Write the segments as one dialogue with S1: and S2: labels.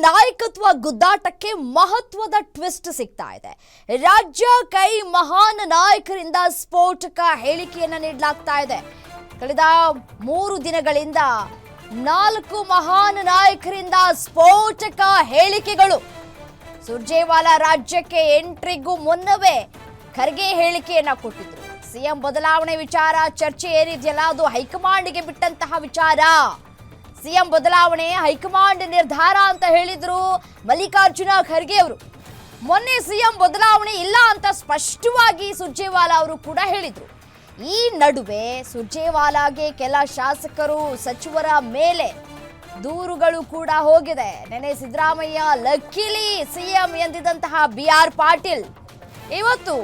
S1: ನಾಯಕತ್ವ ಗುದ್ದಾಟಕ್ಕೆ ಮಹತ್ವದ ಟ್ವಿಸ್ಟ್ ಸಿಗ್ತಾ ಇದೆ. ರಾಜ್ಯ ಕೈ ಮಹಾನ್ ನಾಯಕರಿಂದ ಸ್ಫೋಟಕ ಹೇಳಿಕೆಯನ್ನು ನೀಡಲಾಗ್ತಾ ಇದೆ. ಕಳೆದ 3 ದಿನಗಳಿಂದ 4 ಮಹಾನ್ ನಾಯಕರಿಂದ ಸ್ಫೋಟಕ ಹೇಳಿಕೆಗಳು. ಸುರ್ಜೇವಾಲಾ ರಾಜ್ಯಕ್ಕೆ ಎಂಟ್ರಿಗೂ ಮುನ್ನವೇ ಖರ್ಗೆ ಹೇಳಿಕೆಯನ್ನ ಕೊಟ್ಟಿದ್ರು. ಸಿಎಂ ಬದಲಾವಣೆ ವಿಚಾರ ಚರ್ಚೆ ಏನಿದೆಯಲ್ಲ ಅದು ಹೈಕಮಾಂಡ್ಗೆ ಬಿಟ್ಟಂತಹ ವಿಚಾರ. ಸಿಎಂ ಬದಲಾವಣೆ ಹೈಕಮಾಂಡ್ ನಿರ್ಧಾರ ಅಂತ ಹೇಳಿದ್ರು ಮಲ್ಲಿಕಾರ್ಜುನ ಖರ್ಗೆ ಅವರು. ಮೊನ್ನೆ ಸಿಎಂ ಬದಲಾವಣೆ ಇಲ್ಲ ಅಂತ ಸ್ಪಷ್ಟವಾಗಿ ಸುರ್ಜೇವಾಲಾ ಅವರು ಕೂಡ ಹೇಳಿದ್ರು. ಈ ನಡುವೆ ಸುರ್ಜೇವಾಲಾಗೆ ಕೆಲ ಶಾಸಕರು ಸಚಿವರ ಮೇಲೆ ದೂರುಗಳು ಕೂಡ ಹೋಗಿದೆ. ನೆನೆ ಸಿದ್ದರಾಮಯ್ಯ ಲಕ್ಕಿಲಿ ಸಿಎಂ ಎಂದಿದಂತಹ BR ಪಾಟೀಲ್ ಇವತ್ತು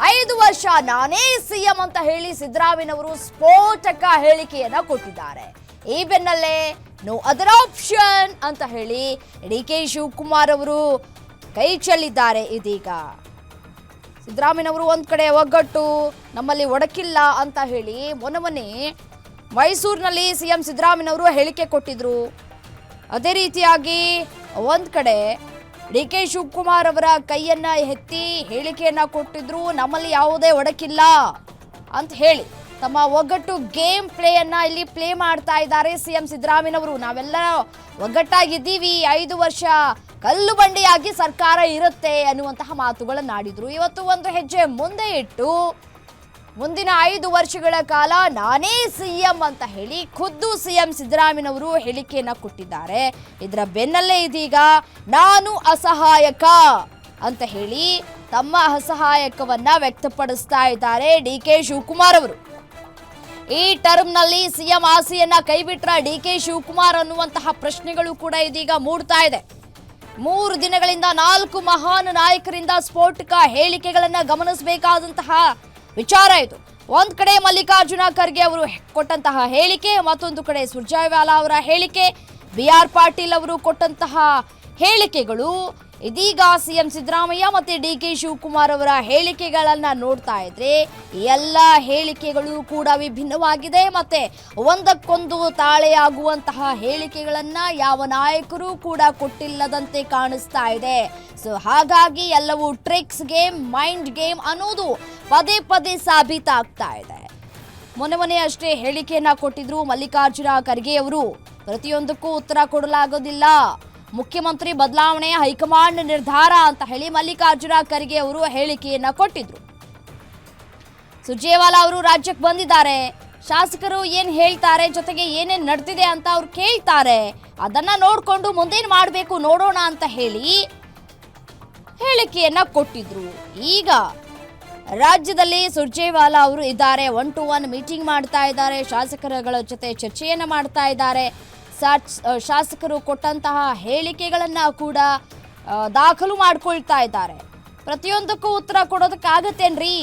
S1: 5 ವರ್ಷ ನಾನೇ ಸಿಎಂ ಅಂತ ಹೇಳಿ ಸಿದ್ದರಾಮಯ್ಯನವರು ಸ್ಫೋಟಕ ಹೇಳಿಕೆಯನ್ನ ಕೊಟ್ಟಿದ್ದಾರೆ. ಈ ಬೆನ್ನಲ್ಲೇ ನೋ ಅದರ್ ಆಪ್ಷನ್ ಅಂತ ಹೇಳಿ DK ಶಿವಕುಮಾರ್ ಅವರು ಕೈ ಚೆಲ್ಲಿದ್ದಾರೆ. ಇದೀಗ ಸಿದ್ದರಾಮಯ್ಯನವರು ಒಂದ್ ಕಡೆ ಒಗ್ಗಟ್ಟು ನಮ್ಮಲ್ಲಿ ಒಡಕಿಲ್ಲ ಅಂತ ಹೇಳಿ ಮೊನ್ನೆ ಮೈಸೂರಿನಲ್ಲಿ ಸಿಎಂ ಸಿದ್ದರಾಮಯ್ಯನವರು ಹೇಳಿಕೆ ಕೊಟ್ಟಿದ್ರು. ಅದೇ ರೀತಿಯಾಗಿ ಒಂದ್ ಕಡೆ DK ಶಿವಕುಮಾರ್ ಅವರ ಕೈಯನ್ನ ಎತ್ತಿ ಹೇಳಿಕೆಯನ್ನ ಕೊಟ್ಟಿದ್ರು. ನಮ್ಮಲ್ಲಿ ಯಾವುದೇ ಒಡಕಿಲ್ಲ ಅಂತ ಹೇಳಿ ತಮ್ಮ ಒಗ್ಗಟ್ಟು ಗೇಮ್ ಪ್ಲೇಯನ್ನ ಇಲ್ಲಿ ಪ್ಲೇ ಮಾಡ್ತಾ ಇದ್ದಾರೆ ಸಿಎಂ ಸಿದ್ದರಾಮಯ್ಯನವರು. ನಾವೆಲ್ಲ ಒಗ್ಗಟ್ಟಾಗಿದ್ದೀವಿ, 5 ವರ್ಷ ಕಲ್ಲು ಬಂಡೆಯಾಗಿ ಸರ್ಕಾರ ಇರುತ್ತೆ ಅನ್ನುವಂತಹ ಮಾತುಗಳನ್ನಾಡಿದ್ರು. ಇವತ್ತು ಒಂದು ಹೆಜ್ಜೆ ಮುಂದೆ ಇಟ್ಟು ಮುಂದಿನ 5 ವರ್ಷಗಳ ಕಾಲ ನಾನೇ ಸಿಎಂ ಅಂತ ಹೇಳಿ ಖುದ್ದು ಸಿಎಂ ಸಿದ್ದರಾಮಯ್ಯನವರು ಹೇಳಿಕೆಯನ್ನ ಕೊಟ್ಟಿದ್ದಾರೆ. ಇದರ ಬೆನ್ನಲ್ಲೇ ಇದೀಗ ನಾನು ಅಸಹಾಯಕ ಅಂತ ಹೇಳಿ ತಮ್ಮ ಅಸಹಾಯಕವನ್ನ ವ್ಯಕ್ತಪಡಿಸ್ತಾ ಇದ್ದಾರೆ DK ಶಿವಕುಮಾರ್ ಅವರು. ಈ ಟರ್ಮ್ನಲ್ಲಿ ಸಿಎಂ ಆಸೆಯನ್ನ ಕೈಬಿಟ್ರ DK ಶಿವಕುಮಾರ್ ಅನ್ನುವಂತಹ ಪ್ರಶ್ನೆಗಳು ಕೂಡ ಇದೀಗ ಮೂಡ್ತಾ ಇದೆ. 3 ದಿನಗಳಿಂದ 4 ಮಹಾನ್ ನಾಯಕರಿಂದ ಸ್ಫೋಟಕ ಹೇಳಿಕೆಗಳನ್ನ ಗಮನಿಸಬೇಕಾದಂತಹ ವಿಚಾರ ಇದು. ಒಂದ್ ಕಡೆ ಮಲ್ಲಿಕಾರ್ಜುನ ಖರ್ಗೆ ಅವರು ಕೊಟ್ಟಂತಹ ಹೇಳಿಕೆ, ಮತ್ತೊಂದು ಕಡೆ ಸುರ್ಜೇವಾಲಾ ಅವರ ಹೇಳಿಕೆ, BR ಪಾಟೀಲ್ ಅವರು ಕೊಟ್ಟಂತಹ ಹೇಳಿಕೆಗಳು. ಇದೀಗ ಸಿಎಂ ಸಿದ್ದರಾಮಯ್ಯ ಮತ್ತೆ DK ಶಿವಕುಮಾರ್ ಅವರ ಹೇಳಿಕೆಗಳನ್ನ ನೋಡ್ತಾ ಇದ್ರೆ ಎಲ್ಲ ಹೇಳಿಕೆಗಳು ಕೂಡ ವಿಭಿನ್ನವಾಗಿದೆ. ಮತ್ತೆ ಒಂದಕ್ಕೊಂದು ತಾಳೆಯಾಗುವಂತಹ ಹೇಳಿಕೆಗಳನ್ನ ಯಾವ ನಾಯಕರು ಕೂಡ ಕೊಟ್ಟಿಲ್ಲದಂತೆ ಕಾಣಿಸ್ತಾ ಇದೆ. ಸೊ ಹಾಗಾಗಿ ಎಲ್ಲವೂ ಟ್ರಿಕ್ಸ್ ಗೇಮ್, ಮೈಂಡ್ ಗೇಮ್ ಅನ್ನೋದು ಪದೇ ಪದೇ ಸಾಬೀತಾಗ್ತಾ ಇದೆ. ಮೊನ್ನೆ ಅಷ್ಟೇ ಹೇಳಿಕೆಯನ್ನ ಕೊಟ್ಟಿದ್ರು ಮಲ್ಲಿಕಾರ್ಜುನ ಖರ್ಗೆ ಅವರು. ಪ್ರತಿಯೊಂದಕ್ಕೂ ಉತ್ತರ ಕೊಡಲಾಗೋದಿಲ್ಲ, ಮುಖ್ಯಮಂತ್ರಿ ಬದಲಾವಣೆ ಹೈಕಮಾಂಡ್ ನಿರ್ಧಾರ ಅಂತ ಹೇಳಿ ಮಲ್ಲಿಕಾರ್ಜುನ ಖರ್ಗೆ ಅವರು ಹೇಳಿಕೆಯನ್ನ ಕೊಟ್ಟಿದ್ರು. ಸುರ್ಜೇವಾಲಾ ಅವರು ರಾಜ್ಯಕ್ಕೆ ಬಂದಿದ್ದಾರೆ, ಶಾಸಕರು ಏನ್ ಹೇಳ್ತಾರೆ, ಜೊತೆಗೆ ಏನೇನ್ ನಡೆದಿದೆ ಅಂತ ಅವ್ರು ಕೇಳ್ತಾರೆ, ಅದನ್ನ ನೋಡ್ಕೊಂಡು ಮುಂದೇನ್ ಮಾಡಬೇಕು ನೋಡೋಣ ಅಂತ ಹೇಳಿ ಹೇಳಿಕೆಯನ್ನ ಕೊಟ್ಟಿದ್ರು. ಈಗ ರಾಜ್ಯದಲ್ಲಿ ಸುರ್ಜೇವಾಲಾ ಅವರು ಇದ್ದಾರೆ, 1-to-1 ಮೀಟಿಂಗ್ ಮಾಡ್ತಾ ಇದ್ದಾರೆ, ಶಾಸಕರುಗಳ ಜೊತೆ ಚರ್ಚೆಯನ್ನ ಮಾಡ್ತಾ ಇದ್ದಾರೆ. ಶಾಸಕರು ಕೊಟ್ಟಂತಹ ಹೇಳಿಕೆಗಳನ್ನ ಕೂಡ ದಾಖಲು ಮಾಡ್ಕೊಳ್ತಾ ಇದ್ದಾರೆ. ಪ್ರತಿಯೊಂದಕ್ಕೂ ಉತ್ತರ ಕೊಡೋದಕ್ಕಾಗತ್ತೇನ್ರಿ,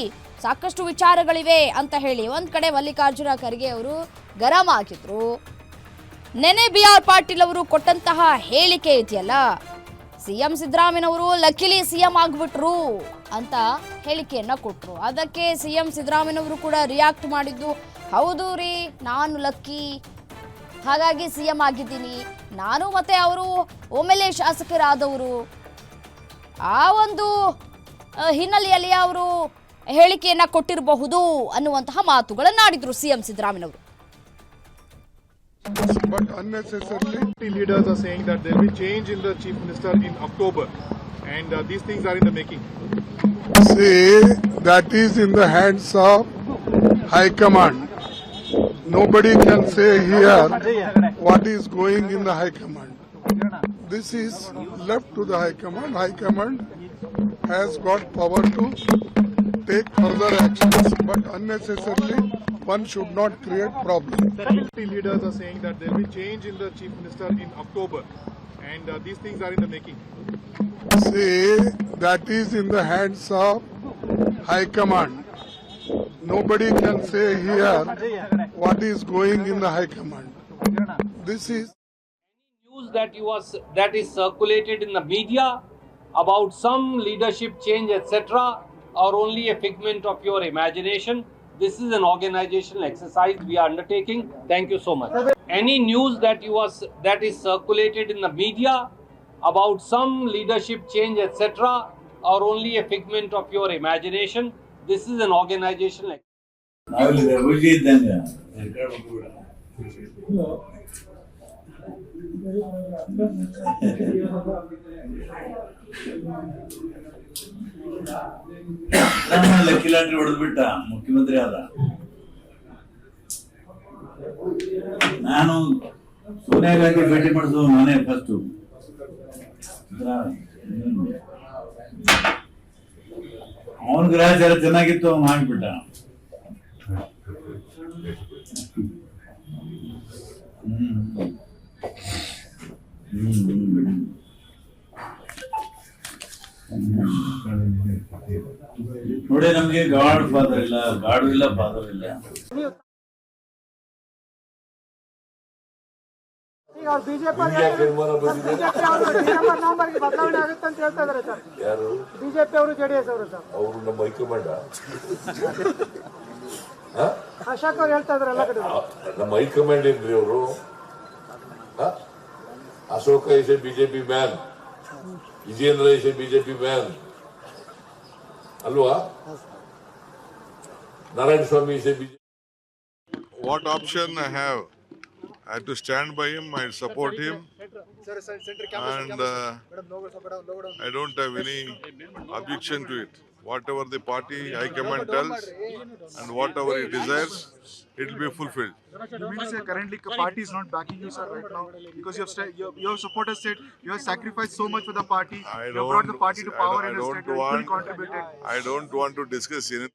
S1: ಸಾಕಷ್ಟು ವಿಚಾರಗಳಿವೆ ಅಂತ ಹೇಳಿ ಒಂದ್ ಕಡೆ ಮಲ್ಲಿಕಾರ್ಜುನ ಖರ್ಗೆ ಅವರು ಗರಂ ಆಗಿದ್ರು. ನೆನೆ BR ಪಾಟೀಲ್ ಅವರು ಕೊಟ್ಟಂತಹ ಹೇಳಿಕೆ ಇದೆಯಲ್ಲ, ಸಿಎಂ ಸಿದ್ದರಾಮಯ್ಯನವರು ಲಕ್ಕಿಲಿ ಸಿಎಂ ಆಗ್ಬಿಟ್ರು ಅಂತ ಹೇಳಿಕೆಯನ್ನ ಕೊಟ್ರು. ಅದಕ್ಕೆ ಸಿಎಂ ಸಿದ್ದರಾಮಯ್ಯನವರು ಕೂಡ ರಿಯಾಕ್ಟ್ ಮಾಡಿದ್ದು, ಹೌದು ರೀ ನಾನು ಲಕ್ಕಿ, ಹಾಗಾಗಿ ಸಿಎಂ ಆಗಿದ್ದೀನಿ, ನಾನು ಮತ್ತೆ ಅವರು ಒಮ್ಮೆಲೆ ಶಾಸಕರಾದವರು, ಆ ಒಂದು ಹಿನ್ನೆಲೆಯಲ್ಲಿ ಅವರು ಹೇಳಿಕೆಯನ್ನ ಕೊಟ್ಟಿರಬಹುದು ಅನ್ನುವಂತಹ ಮಾತುಗಳನ್ನಾಡಿದ್ರು ಸಿಎಂ ಸಿದ್ದರಾಮಯ್ಯನವರು.
S2: But unnecessarily, leaders are saying that there will be change in the chief minister in October, and these things are in the making.
S3: See, that is in the hands of High Command. Nobody can say here what is going in the High Command. This is left to the High Command. High Command has got power to take further actions, but unnecessarily one should not create problems.
S2: Leaders are saying that there will be change in the chief minister in October, and these things are in the making.
S3: See, that is in the hands of High Command. Nobody can say here what is going in the High Command. This is
S4: news that is circulated in the media about some leadership change, etc., are only a figment of your imagination. This is an organizational exercise we are undertaking. Thank you so much. Any news that is circulated in the media about some leadership change, etc., are only a figment of your imagination. This is an organization like.
S5: ನಾವಿಲ್ಲಿ ರುಚಿ ಇದ್ದಂಗೆ ಲೆಕ್ಕಿಲಾಟ್ರಿ ಹೊಡೆದ್ಬಿಟ್ಟ ಮುಖ್ಯಮಂತ್ರಿ ಆದ. ನಾನು ಸೋನಿಯಾ ಗಾಂಧಿ ಭೇಟಿ ಮಾಡಿಸು ನಾನೇ first. ಅವನ ಗ್ರಹಚಾರ ಚೆನ್ನಾಗಿತ್ತು, ಅವನು ಹಾಕ್ಬಿಟ್ಟ. ನೋಡಿ, ನಮ್ಗೆ ಗಾಡ್ ಫಾದರ್ ಇಲ್ಲ, ಗಾಡು ಇಲ್ಲ, ಫಾದರ್ ಇಲ್ಲ.
S6: ಈಗ ಬಿಜೆಪಿ ನವಂಬರ್ಗೆ ಬದಲಾವಣೆ ಆಗುತ್ತೆ ಅಂತ ಹೇಳ್ತಾ ಇದಾರೆ ಸರ್.
S7: ಯಾರು?
S6: ಬಿಜೆಪಿ ಅವರು ಜೆಡಿಎಸ್ ಅವರು ಸರ್.
S7: ಅವರು ನಮ್ಮ ಹೈಕಮಾಂಡ್
S6: ಅಶೋಕ್ ಅವ್ರು ಹೇಳ್ತಾ ಇದಾರೆ ಎಲ್ಲ ಕಡೆ.
S7: ನಮ್ಮ ಹೈಕಮಾಂಡ್ ಏನ್ರಿ ಅವರು? Ashoka is a BJP man, Vijayendra is a BJP man ಅಲ್ವಾ? Narayana Swamy is a BJP.
S3: What option I have? I have to stand by him, I support him, and I don't have any objection to it. Whatever the party high command tells and whatever he desires, it will be fulfilled.
S8: You mean to say currently party is not backing you, sir, right now? Because your supporters said you have sacrificed so much for the party. You have brought the party to power in the state. You have contributed.
S3: I don't want to discuss anything.